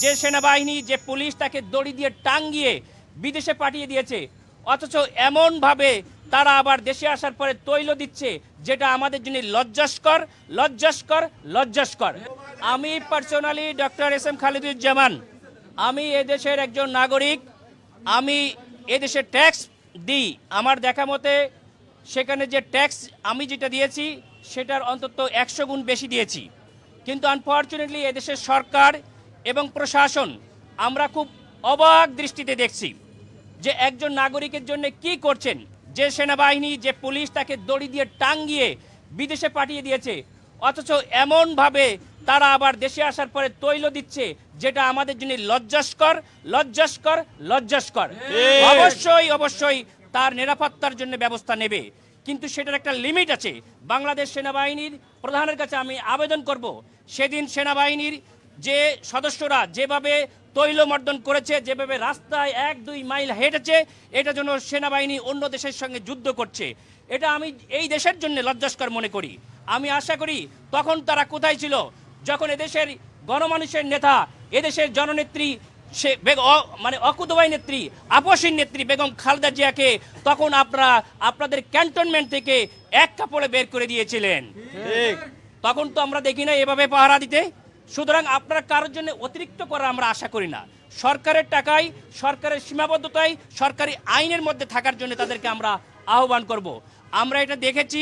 যে সেনাবাহিনী যে পুলিশ তাকে দড়ি দিয়ে টাঙ্গিয়ে বিদেশে পাঠিয়ে দিয়েছে, অথচ এমনভাবে তারা আবার দেশে আসার পরে তৈল দিচ্ছে, যেটা আমাদের জন্য লজ্জাস্কর লজ্জাস্কর লজ্জাস্কর। আমি personally doctor S M Khaliduzzaman, আমি এদেশের একজন নাগরিক, আমি এদেশে ট্যাক্স দিই। আমার দেখা মতে সেখানে যে ট্যাক্স আমি যেটা দিয়েছি সেটার অন্তত 100 গুণ বেশি দিয়েছি। কিন্তু আনফর্চুনেটলি এদেশের সরকার এবং প্রশাসন আমরা খুব অবাক দৃষ্টিতে দেখছি যে একজন নাগরিকের জন্য কি করছেন। যে সেনাবাহিনী যে পুলিশ তাকে দড়ি দিয়ে টাঙ্গিয়ে বিদেশে পাঠিয়ে দিয়েছে, অথচ এমনভাবে তারা আবার দেশে আসার পরে তৈল দিচ্ছে, যেটা আমাদের জন্য লজ্জাস্কর লজ্জাস্কর লজ্জাস্কর। অবশ্যই অবশ্যই তার নিরাপত্তার জন্য ব্যবস্থা নেবে, কিন্তু সেটার একটা লিমিট আছে। বাংলাদেশ সেনাবাহিনীর প্রধানের কাছে আমি আবেদন করব, সেদিন সেনাবাহিনীর যে সদস্যরা যেভাবে তৈলমর্দন করেছে, যেভাবে রাস্তায় 1-2 মাইল হেঁটেছে, এটা জন্য সেনাবাহিনী অন্য দেশের সঙ্গে যুদ্ধ করছে। এটা আমি এই দেশের জন্য লজ্জাস্কর মনে করি। আমি আশা করি তখন তারা কোথায় ছিল যখন এদেশের গণমানুষের নেতা, এদেশের জননেত্রী সে মানে অকুতোবাই নেত্রী, আপসীর নেত্রী বেগম খালেদা জিয়াকে তখন আপনাদের ক্যান্টনমেন্ট থেকে এক কাপড়ে বের করে দিয়েছিলেন। তখন তো আমরা দেখি না এভাবে পাহারা দিতে। সুতরাং আপনারা কারোর জন্য অতিরিক্ত করার আমরা আশা করি না। সরকারের টাকায়, সরকারের সীমাবদ্ধতায়, সরকারি আইনের মধ্যে থাকার জন্য তাদেরকে আমরা আহ্বান করব। আমরা এটা দেখেছি,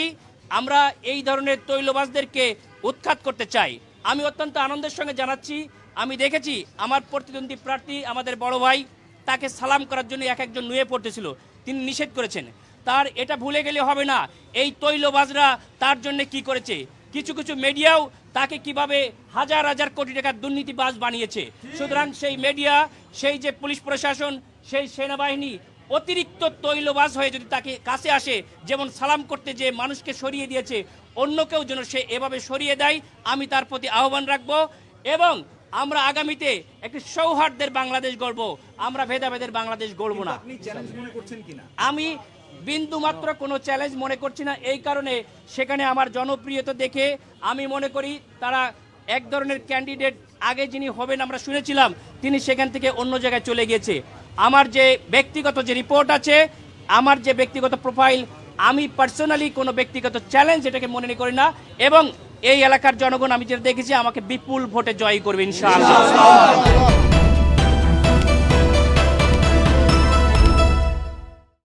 আমরা এই ধরনের তৈলবাজদেরকে উৎখাত করতে চাই। আমি অত্যন্ত আনন্দের সঙ্গে জানাচ্ছি, আমি দেখেছি আমার প্রতিদ্বন্দ্বী প্রার্থী আমাদের বড় ভাই, তাকে সালাম করার জন্য একজন নুয়ে পড়তেছিল, তিনি নিষেধ করেছেন। তার এটা ভুলে গেলে হবে না এই তৈলবাজরা তার জন্য কি করেছে। কিছু কিছু মিডিয়াও তাকে কিভাবে হাজার হাজার কোটি টাকার দুর্নীতিবাজ বানিয়েছে। সুতরাং সেই মিডিয়া, সেই যে পুলিশ প্রশাসন, সেই সেনাবাহিনী অতিরিক্ত তৈলবাজ হয়ে যদি তাকে কাছে আসে, যেমন সালাম করতে যে মানুষকে সরিয়ে দিয়েছে, অন্য কেউ যেন সে এভাবে সরিয়ে দেয়, আমি তার প্রতি আহ্বান রাখবো। এবং আমরা আগামীতে একটি সৌহার্দ্যের বাংলাদেশ গড়ব, আমরা ভেদাভেদের বাংলাদেশ গড়ব না। আমি বিন্দু মাত্র কোনো চ্যালেঞ্জ মনে করছি না। এই কারণে সেখানে আমার জনপ্রিয়তা দেখে আমি মনে করি তারা এক ধরনের ক্যান্ডিডেট আগে যিনি হবেন আমরা শুনেছিলাম, তিনি সেখান থেকে অন্য জায়গায় চলে গিয়েছে। আমার যে ব্যক্তিগত যে রিপোর্ট আছে, আমার যে ব্যক্তিগত প্রোফাইল, আমি পার্সোনালি কোনো ব্যক্তিগত চ্যালেঞ্জ এটাকে মনে করি না। এবং এই এলাকার জনগণ আমি যেটা দেখেছি আমাকে বিপুল ভোটে জয়ী করবে ইনশাআল্লাহ।